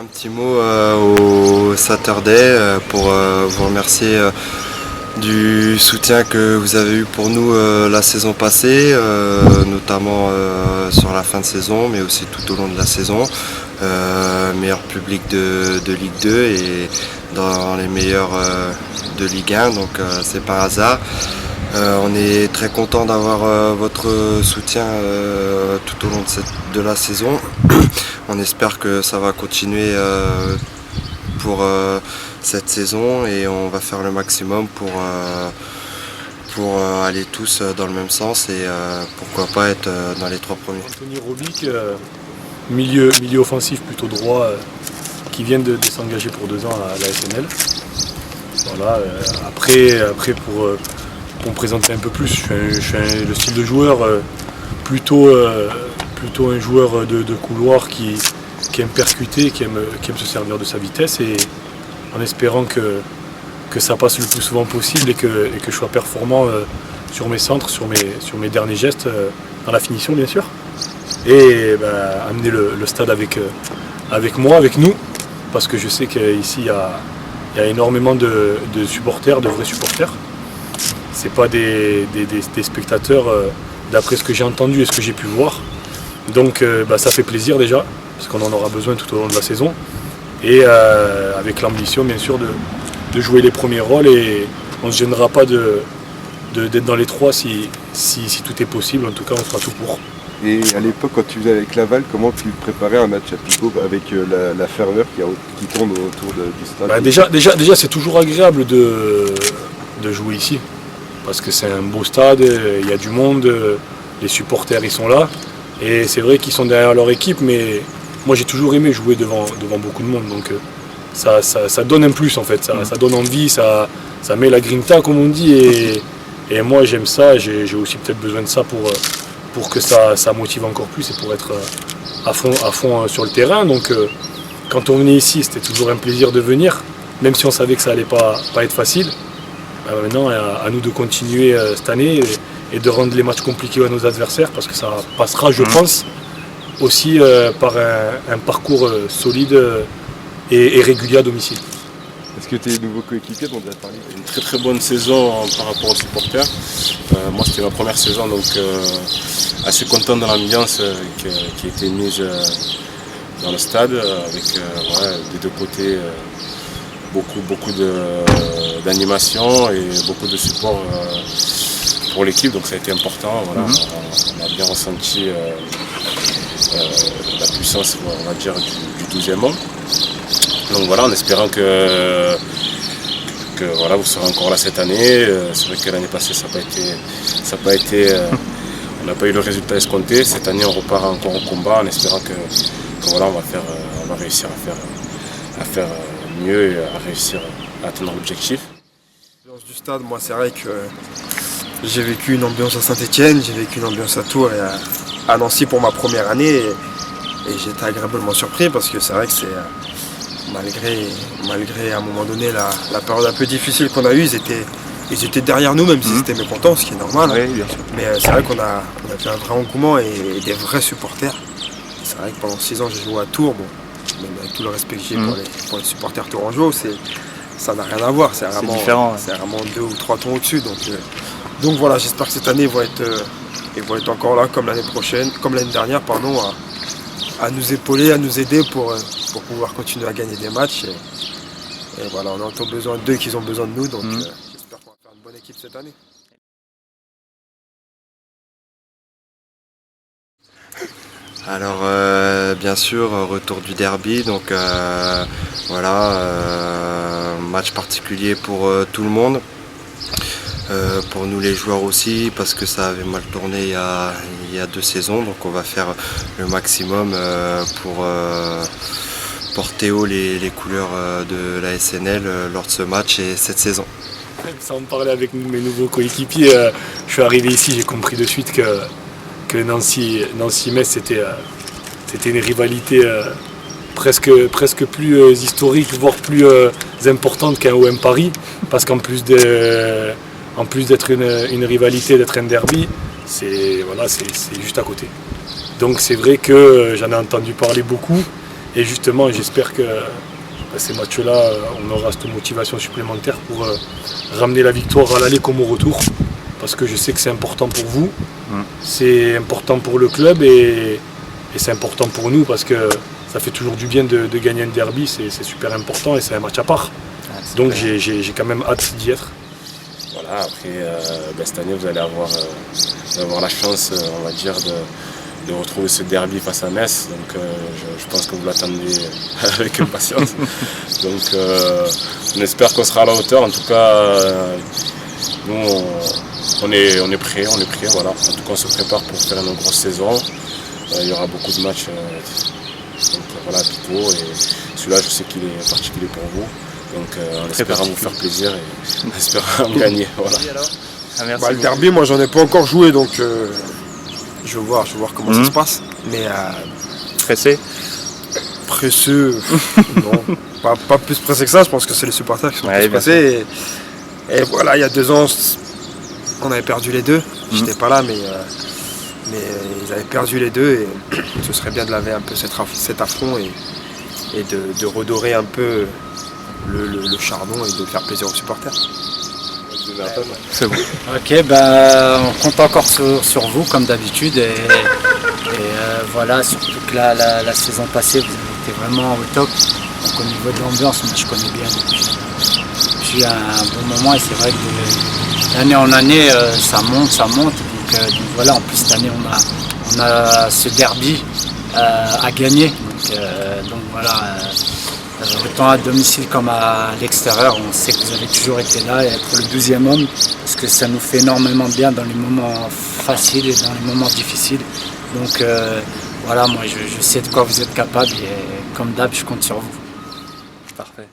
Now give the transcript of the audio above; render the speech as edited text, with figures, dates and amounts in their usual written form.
petit mot au Saturday pour vous remercier du soutien que vous avez eu pour nous la saison passée, notamment sur la fin de saison, mais aussi tout au long de la saison. Meilleur public de Ligue 2 et dans les meilleurs de Ligue 1, donc c'est par hasard. On est très content d'avoir votre soutien tout au long de la saison. On espère que ça va continuer pour cette saison et on va faire le maximum pour aller tous dans le même sens et pourquoi pas être dans les 3 premiers. Anthony Robic, milieu offensif plutôt droit, qui vient de s'engager pour 2 ans à la SNL. Voilà, après pour me présenter un peu plus, je suis le style de joueur plutôt un joueur de couloir qui aime percuter, qui aime se servir de sa vitesse et en espérant que ça passe le plus souvent possible et que je sois performant sur mes centres, sur mes derniers gestes, dans la finition bien sûr. Et amener le stade avec moi, avec nous, parce que je sais qu'ici il y a énormément de supporters, de vrais supporters. C'est pas des spectateurs d'après ce que j'ai entendu et ce que j'ai pu voir. Donc ça fait plaisir déjà, parce qu'on en aura besoin tout au long de la saison. Et avec l'ambition bien sûr de jouer les premiers rôles et on ne se gênera pas d'être dans les 3 si tout est possible. En tout cas on fera tout pour. Et à l'époque, quand tu faisais avec Laval, comment tu préparais un match à Picot avec la ferveur qui tourne autour du stade? Déjà c'est toujours agréable de jouer ici. Parce que c'est un beau stade, il y a du monde, les supporters ils sont là. Et c'est vrai qu'ils sont derrière leur équipe, mais moi j'ai toujours aimé jouer devant beaucoup de monde. Donc ça donne un plus en fait, ça donne envie, ça met la grinta comme on dit. Et moi j'aime ça, j'ai aussi peut-être besoin de ça pour que ça motive encore plus et pour être à fond sur le terrain. Donc quand on venait ici, c'était toujours un plaisir de venir, même si on savait que ça allait pas être facile. Maintenant, à nous de continuer cette année et de rendre les matchs compliqués à nos adversaires parce que ça passera, je pense, aussi par un parcours solide et régulier à domicile. Est-ce que tes nouveaux coéquipiers t'ont déjà parlé? Une très très bonne saison par rapport aux supporters. Moi c'était ma première saison donc assez content de l'ambiance qui a été mise dans le stade avec des 2 côtés beaucoup d'animation et beaucoup de support pour l'équipe, donc ça a été important. Voilà. On a bien ressenti la puissance, on va dire, du 12e homme. Donc voilà, en espérant que voilà, vous serez encore là cette année. C'est vrai que l'année passée ça n'a pas été on n'a pas eu le résultat escompté. Cette année on repart encore au combat en espérant que voilà, on va réussir à faire mieux et à réussir à atteindre l'objectif. L'ambiance du stade, moi c'est vrai que j'ai vécu une ambiance à Saint-Etienne, j'ai vécu une ambiance à Tours et à Nancy pour ma première année et j'ai été agréablement surpris parce que c'est vrai que c'est malgré à un moment donné la période un peu difficile qu'on a eue, ils étaient derrière nous même s'ils étaient mécontents, ce qui est normal. Oui, bien sûr. Mais c'est vrai qu'on a fait un vrai engouement et des vrais supporters. C'est vrai que pendant 6 ans j'ai joué à Tours, même avec tout le respect que j'ai pour les supporters tourangeaux, ça n'a rien à voir, c'est vraiment 2 ou 3 tons au-dessus. Donc voilà, j'espère que cette année ils vont être encore là comme l'année dernière, à nous épauler, à nous aider pour pouvoir continuer à gagner des matchs. Et voilà, on a encore besoin d'eux qu'ils ont besoin de nous, donc j'espère qu'on va faire une bonne équipe cette année. Alors bien sûr, retour du derby, donc match particulier pour tout le monde. Pour nous les joueurs aussi parce que ça avait mal tourné il y a 2 saisons, donc on va faire le maximum pour porter haut les couleurs de la SNL lors de ce match et cette saison. Sans parler avec mes nouveaux coéquipiers, je suis arrivé ici, j'ai compris de suite que Nancy-Metz c'était une rivalité presque plus historique, voire plus importante qu'un OM Paris, parce qu'en plus d'être une rivalité, d'être un derby, c'est juste à côté. Donc c'est vrai que j'en ai entendu parler beaucoup Et justement, j'espère que ces matchs-là, on aura cette motivation supplémentaire pour ramener la victoire à l'aller comme au retour. Parce que je sais que c'est important pour vous, c'est important pour le club et c'est important pour nous parce que ça fait toujours du bien de gagner un derby, c'est super important et c'est un match à part. Donc j'ai quand même hâte d'y être. Voilà, après, cette année, vous allez avoir la chance, on va dire, de retrouver ce derby face à Metz. Donc je pense que vous l'attendez avec impatience. Donc on espère qu'on sera à la hauteur. En tout cas, nous, on est prêts, voilà. En tout cas, on se prépare pour faire une grosse saison. Il y aura beaucoup de matchs à Picot. Et celui-là, je sais qu'il est particulier pour vous. Donc en espérant vous faire plaisir et en espérant gagner. Voilà. Le derby, moi j'en ai pas encore joué, donc je vais voir comment ça se passe. Mais pressé non, pas plus pressé que ça. Je pense que c'est les supporters qui sont plus pressés. Et voilà, il y a 2 ans, on avait perdu les deux. J'étais pas là, mais ils avaient perdu les deux. Et ce serait bien de laver un peu cet affront et de redorer un peu le charbon et de faire plaisir aux supporters. C'est bon. Ok, on compte encore sur vous comme d'habitude et voilà, surtout que la saison passée vous avez été vraiment au top. Donc au niveau de l'ambiance, moi je connais bien depuis un bon moment et c'est vrai que d'année en année ça monte. Donc voilà, en plus cette année on a ce derby à gagner. Donc voilà. Autant à domicile comme à l'extérieur, on sait que vous avez toujours été là et être le 12e homme, parce que ça nous fait énormément de bien dans les moments faciles et dans les moments difficiles. Donc voilà, moi je sais de quoi vous êtes capable et comme d'hab, je compte sur vous. Parfait.